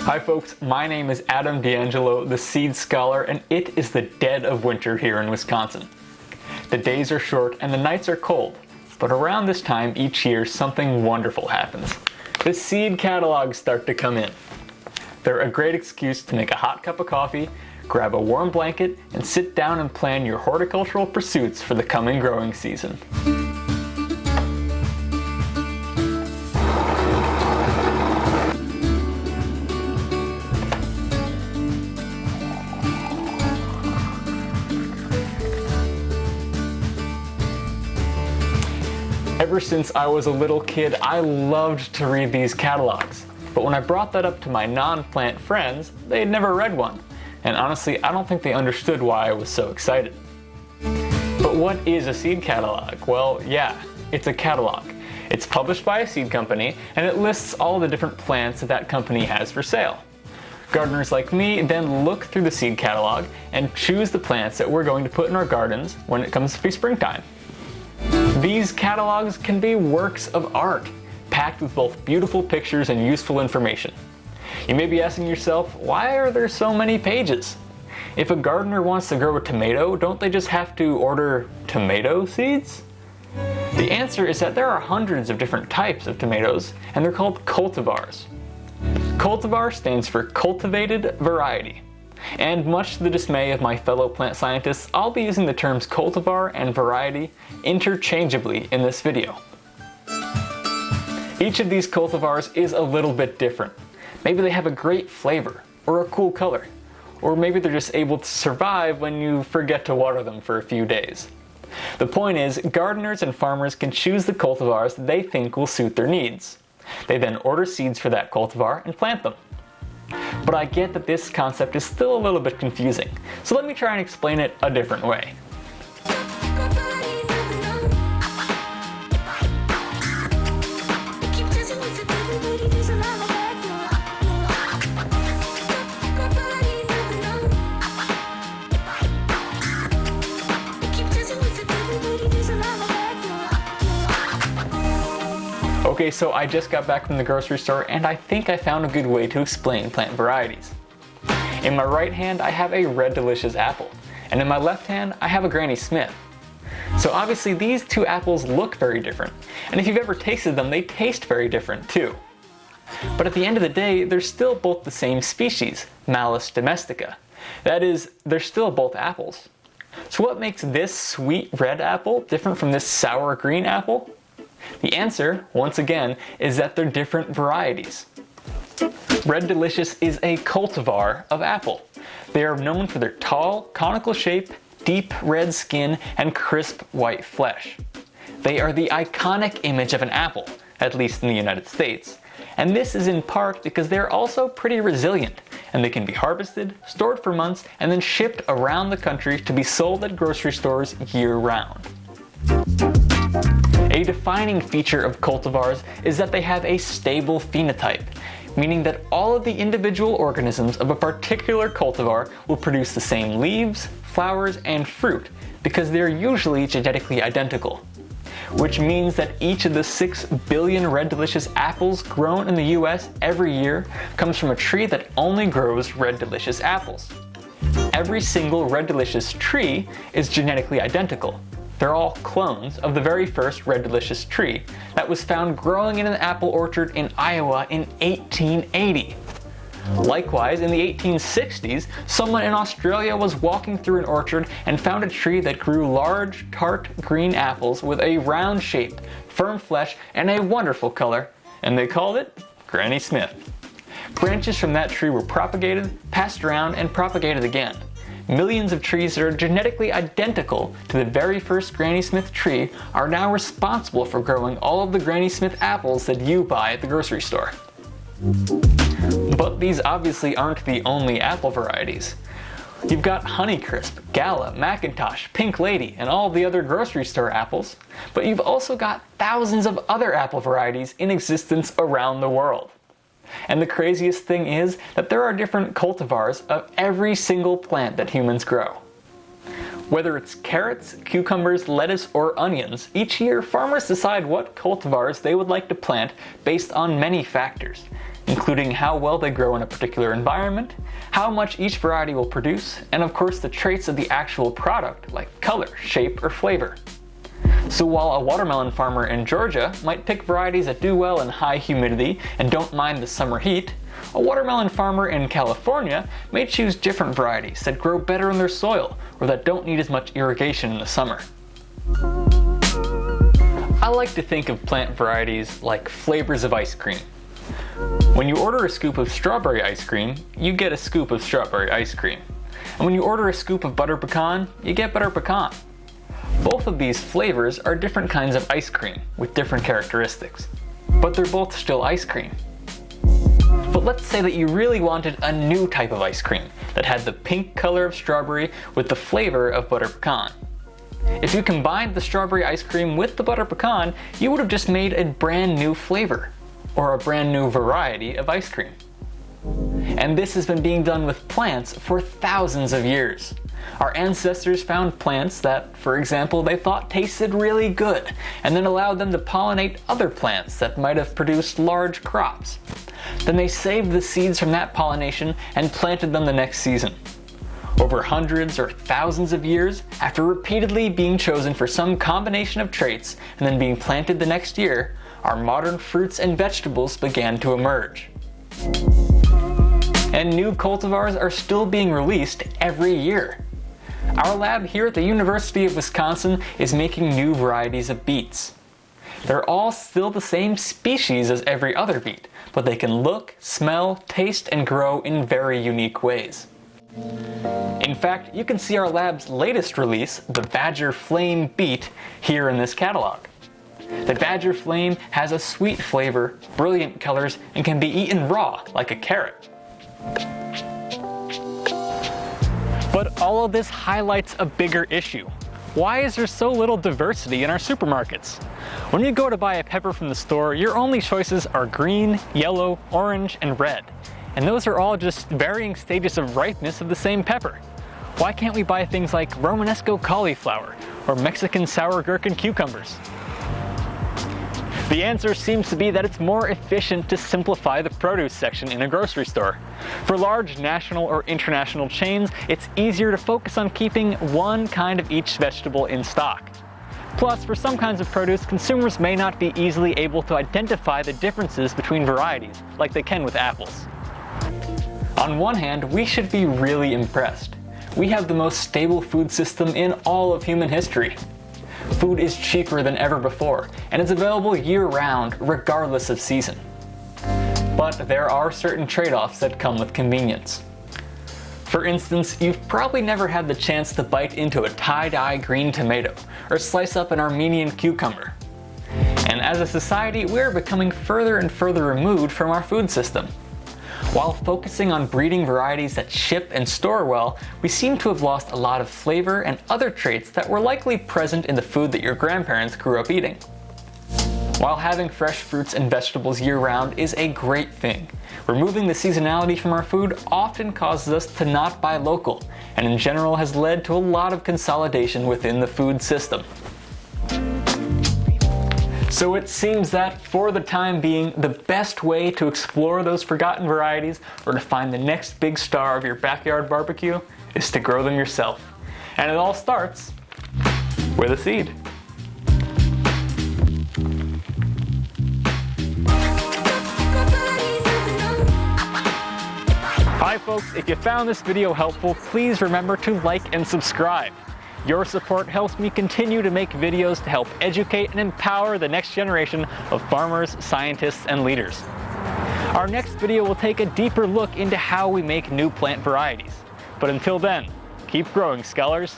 Hi folks, my name is Adam D'Angelo, the Seed Scholar, and it is the dead of winter here in Wisconsin. The days are short and the nights are cold, but around this time each year something wonderful happens. The seed catalogs start to come in. They're a great excuse to make a hot cup of coffee, grab a warm blanket, and sit down and plan your horticultural pursuits for the coming growing season. Ever since I was a little kid, I loved to read these catalogs. But when I brought that up to my non-plant friends, they had never read one. And honestly, I don't think they understood why I was so excited. But what is a seed catalog? Well, yeah, it's a catalog. It's published by a seed company, and it lists all the different plants that company has for sale. Gardeners like me then look through the seed catalog and choose the plants that we're going to put in our gardens when it comes to be springtime. These catalogs can be works of art, packed with both beautiful pictures and useful information. You may be asking yourself, why are there so many pages? If a gardener wants to grow a tomato, don't they just have to order tomato seeds? The answer is that there are hundreds of different types of tomatoes, and they're called cultivars. Cultivar stands for cultivated variety. And much to the dismay of my fellow plant scientists, I'll be using the terms cultivar and variety interchangeably in this video. Each of these cultivars is a little bit different. Maybe they have a great flavor, or a cool color, or maybe they're just able to survive when you forget to water them for a few days. The point is, gardeners and farmers can choose the cultivars they think will suit their needs. They then order seeds for that cultivar and plant them. But I get that this concept is still a little bit confusing, so let me try and explain it a different way. Okay, so I just got back from the grocery store and I think I found a good way to explain plant varieties. In my right hand I have a Red Delicious apple, and in my left hand I have a Granny Smith. So obviously these two apples look very different, and if you've ever tasted them, they taste very different too. But at the end of the day, they're still both the same species, Malus domestica. That is, they're still both apples. So what makes this sweet red apple different from this sour green apple? The answer, once again, is that they're different varieties. Red Delicious is a cultivar of apple. They are known for their tall, conical shape, deep red skin, and crisp white flesh. They are the iconic image of an apple, at least in the United States. And this is in part because they're also pretty resilient, and they can be harvested, stored for months, and then shipped around the country to be sold at grocery stores year-round. A defining feature of cultivars is that they have a stable phenotype, meaning that all of the individual organisms of a particular cultivar will produce the same leaves, flowers, and fruit because they're usually genetically identical. Which means that each of the 6 billion Red Delicious apples grown in the US every year comes from a tree that only grows Red Delicious apples. Every single Red Delicious tree is genetically identical. They're all clones of the very first Red Delicious tree that was found growing in an apple orchard in Iowa in 1880. Likewise, in the 1860s, someone in Australia was walking through an orchard and found a tree that grew large, tart green apples with a round shape, firm flesh, and a wonderful color, and they called it Granny Smith. Branches from that tree were propagated, passed around, and propagated again. Millions of trees that are genetically identical to the very first Granny Smith tree are now responsible for growing all of the Granny Smith apples that you buy at the grocery store. But these obviously aren't the only apple varieties. You've got Honeycrisp, Gala, Macintosh, Pink Lady, and all the other grocery store apples, but you've also got thousands of other apple varieties in existence around the world. And the craziest thing is that there are different cultivars of every single plant that humans grow. Whether it's carrots, cucumbers, lettuce, or onions, each year farmers decide what cultivars they would like to plant based on many factors. including how well they grow in a particular environment, how much each variety will produce, and of course the traits of the actual product like color, shape, or flavor. So while a watermelon farmer in Georgia might pick varieties that do well in high humidity and don't mind the summer heat, a watermelon farmer in California may choose different varieties that grow better in their soil or that don't need as much irrigation in the summer. I like to think of plant varieties like flavors of ice cream. When you order a scoop of strawberry ice cream, you get a scoop of strawberry ice cream. And when you order a scoop of butter pecan, you get butter pecan. Both of these flavors are different kinds of ice cream with different characteristics, but they're both still ice cream. But let's say that you really wanted a new type of ice cream that had the pink color of strawberry with the flavor of butter pecan. If you combined the strawberry ice cream with the butter pecan, you would have just made a brand new flavor, or a brand new variety of ice cream. And this has been being done with plants for thousands of years. Our ancestors found plants that, for example, they thought tasted really good, and then allowed them to pollinate other plants that might have produced large crops. Then they saved the seeds from that pollination and planted them the next season. Over hundreds or thousands of years, after repeatedly being chosen for some combination of traits and then being planted the next year, our modern fruits and vegetables began to emerge. And new cultivars are still being released every year. Our lab here at the University of Wisconsin is making new varieties of beets. They're all still the same species as every other beet, but they can look, smell, taste, and grow in very unique ways. In fact, you can see our lab's latest release, the Badger Flame beet, here in this catalog. The Badger Flame has a sweet flavor, brilliant colors, and can be eaten raw like a carrot. But all of this highlights a bigger issue. Why is there so little diversity in our supermarkets? When you go to buy a pepper from the store, your only choices are green, yellow, orange, and red. And those are all just varying stages of ripeness of the same pepper. Why can't we buy things like Romanesco cauliflower or Mexican sour gherkin cucumbers? The answer seems to be that it's more efficient to simplify the produce section in a grocery store. For large national or international chains, it's easier to focus on keeping one kind of each vegetable in stock. Plus, for some kinds of produce, consumers may not be easily able to identify the differences between varieties, like they can with apples. On one hand, we should be really impressed. We have the most stable food system in all of human history. Food is cheaper than ever before, and it's available year-round, regardless of season. But there are certain trade-offs that come with convenience. For instance, you've probably never had the chance to bite into a tie-dye green tomato, or slice up an Armenian cucumber. And as a society, we're becoming further and further removed from our food system. While focusing on breeding varieties that ship and store well, we seem to have lost a lot of flavor and other traits that were likely present in the food that your grandparents grew up eating. While having fresh fruits and vegetables year-round is a great thing, removing the seasonality from our food often causes us to not buy local, and in general has led to a lot of consolidation within the food system. So it seems that, for the time being, the best way to explore those forgotten varieties or to find the next big star of your backyard barbecue is to grow them yourself. And it all starts with a seed. Hi folks, if you found this video helpful, please remember to like and subscribe. Your support helps me continue to make videos to help educate and empower the next generation of farmers, scientists, and leaders. Our next video will take a deeper look into how we make new plant varieties. But until then, keep growing, scholars.